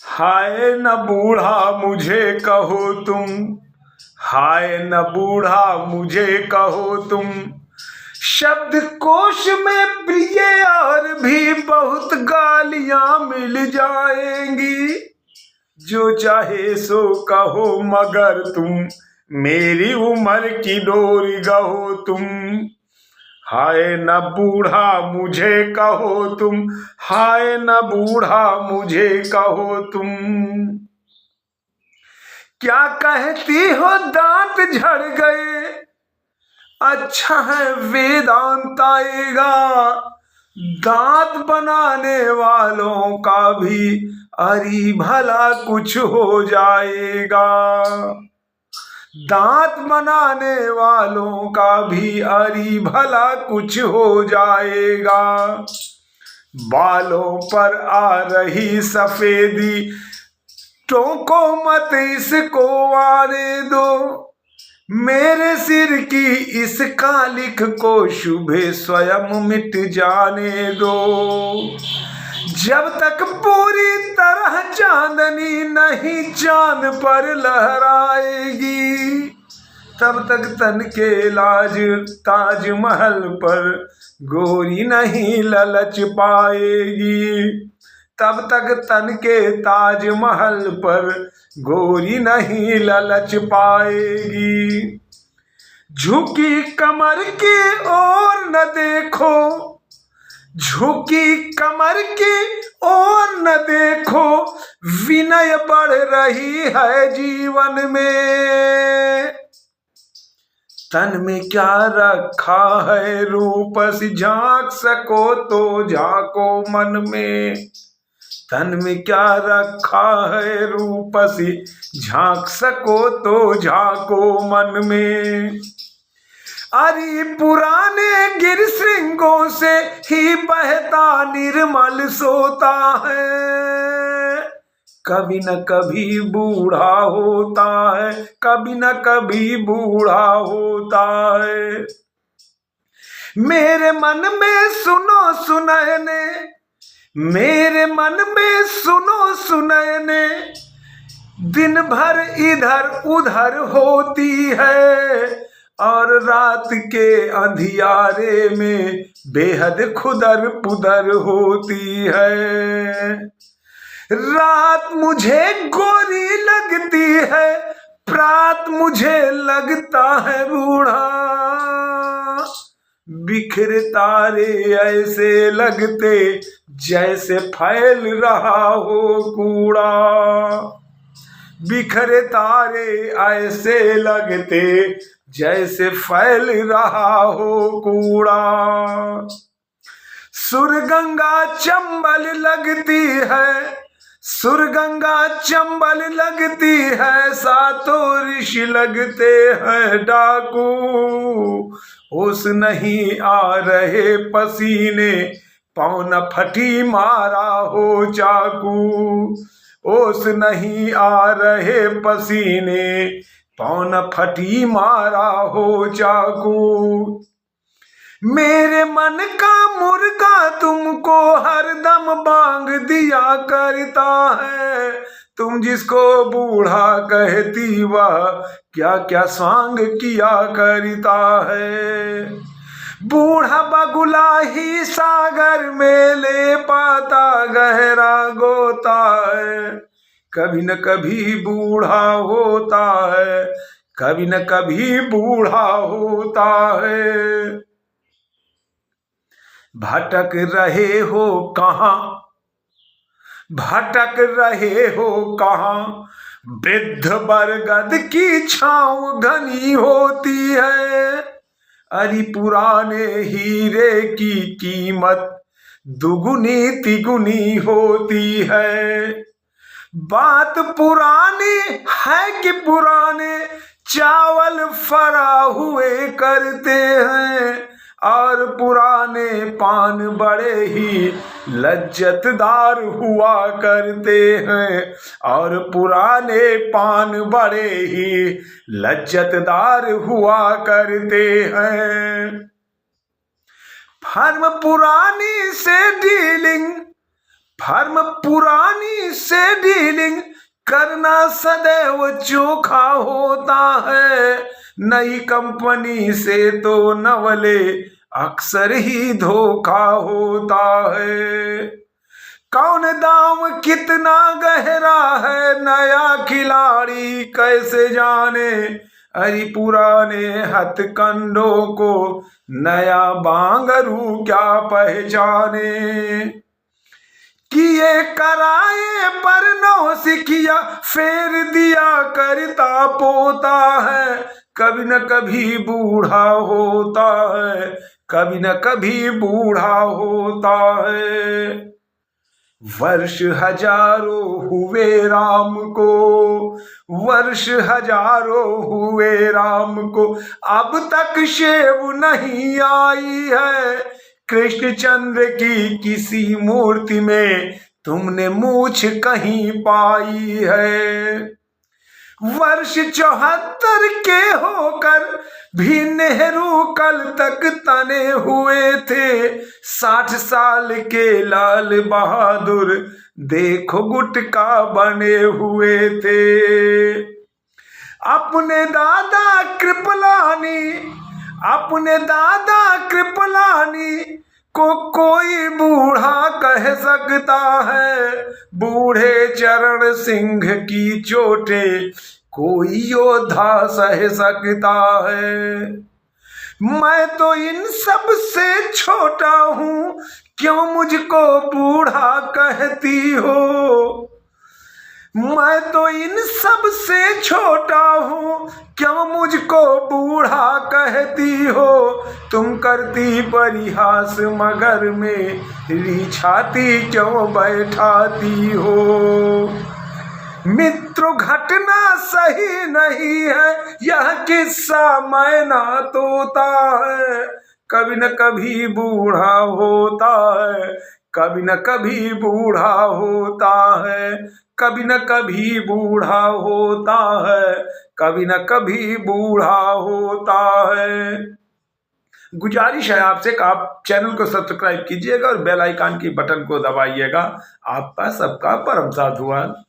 हाय न बूढ़ा मुझे कहो तुम, हाय न बूढ़ा मुझे कहो तुम। शब्द कोश में प्रिय और भी बहुत गालियां मिल जाएंगी। जो चाहे सो कहो मगर तुम मेरी उम्र की डोरी गहो तुम। हाय न बूढ़ा मुझे कहो तुम, हाय न बूढ़ा मुझे कहो तुम। क्या कहती हो दांत झड़ गए, अच्छा है वेदांत आएगा। दांत बनाने वालों का भी अरे भला कुछ हो जाएगा। दांत बनाने वालों का भी अरे भला कुछ हो जाएगा। बालों पर आ रही सफेदी टोको मत इसको आने दो। मेरे सिर की इस कालिख को शुभे स्वयं मिट जाने दो। जब तक पूरी तरह चांदनी नहीं चांद पर लहराएगी, तब तक तन के लाज ताजमहल पर गोरी नहीं ललच पाएगी। तब तक तन के ताजमहल पर गोरी नहीं ललच पाएगी। झुकी कमर की ओर न देखो, झुकी कमर की ओर न देखो। विनय बढ़ रही है जीवन में। तन में क्या रखा है रूपस झांक सको तो झांको मन में। तन में क्या रखा है रूपसी झांक सको तो झांको मन में। अरे पुराने गिर श्रृंगों से ही बहता निर्मल सोता है। कभी न कभी बूढ़ा होता है, कभी न कभी बूढ़ा होता है। मेरे मन में सुनो सुनैने, मेरे मन में सुनो सुनैने। दिन भर इधर उधर होती है और रात के अंधियारे में बेहद खुदर पुदर होती है। रात मुझे गोरी लगती है, प्रात मुझे लगता है बूढ़ा। बिखरे तारे ऐसे लगते जैसे फैल रहा हो कूड़ा। बिखरे तारे ऐसे लगते जैसे फैल रहा हो कूड़ा। सुरगंगा चंबल लगती है, सुरगंगा चंबल लगती है। सातों ऋषि लगते हैं डाकू। होश नहीं आ रहे पसीने, पौन फटी मारा हो चाकू। होश नहीं आ रहे पसीने, पौन फटी मारा हो चाकू। मेरे मन का मुर्गा तुमको हरदम बांग दिया करता है। तुम जिसको बूढ़ा कहती वह क्या क्या स्वांग किया करता है। बूढ़ा बगुला ही सागर में ले पाता गहरा गोता है। कभी न कभी बूढ़ा होता है, कभी न कभी बूढ़ा होता है। भटक रहे हो कहाँ, भटक रहे हो कहाँ। वृद्ध बरगद की छाँव घनी होती है। अरे पुराने हीरे की कीमत दुगुनी तिगुनी होती है। बात पुरानी है कि पुराने चावल फरा हुए करते हैं और पुराने पान बड़े ही लज्जतदार हुआ करते हैं और पुराने पान बड़े ही लज्जतदार हुआ करते हैं। फर्म पुरानी से डीलिंग, फर्म पुरानी से डीलिंग करना सदैव चोखा होता है, नई कंपनी से तो नवले अक्सर ही धोखा होता है। कौन दाम कितना गहरा है नया खिलाड़ी कैसे जाने, अरे पुराने हथकंडों को नया बांगरू क्या पहचाने। किए कराए पर नौसिखिया फेर दिया करता पोता है, कभी न कभी बूढ़ा होता है, कभी न कभी बूढ़ा होता है। वर्ष हजारों हुए राम को, वर्ष हजारों हुए राम को, अब तक शेव नहीं आई है, कृष्णचंद्र की किसी मूर्ति में तुमने मूछ कहीं पाई है। वर्ष 74 के होकर भी नेहरू कल तक तने हुए थे, 60 साल के लाल बहादुर देखो गुटका बने हुए थे। अपने दादा कृपलानी को कोई बूढ़ा कह सकता है, बूढ़े चरण सिंह की चोटें कोई योद्धा सह सकता है। मैं तो इन सब से छोटा हूँ, क्यों मुझको बूढ़ा कहती हो। मैं तो इन सब से छोटा हूँ, क्यों मुझको बूढ़ा कहती हो। तुम करती परिहास मगर मेरी छाती क्यों बैठाती हो। मित्रों घटना सही नहीं है, यह किस्सा मैना तोता है, कभी न कभी बूढ़ा होता है, कभी न कभी बूढ़ा होता है, कभी न कभी बूढ़ा होता है, कभी न कभी बूढ़ा होता है। गुजारिश है आपसे कि आप चैनल को सब्सक्राइब कीजिएगा और बेल आइकन की बटन को दबाइएगा। आपका सबका परम साधुवाद।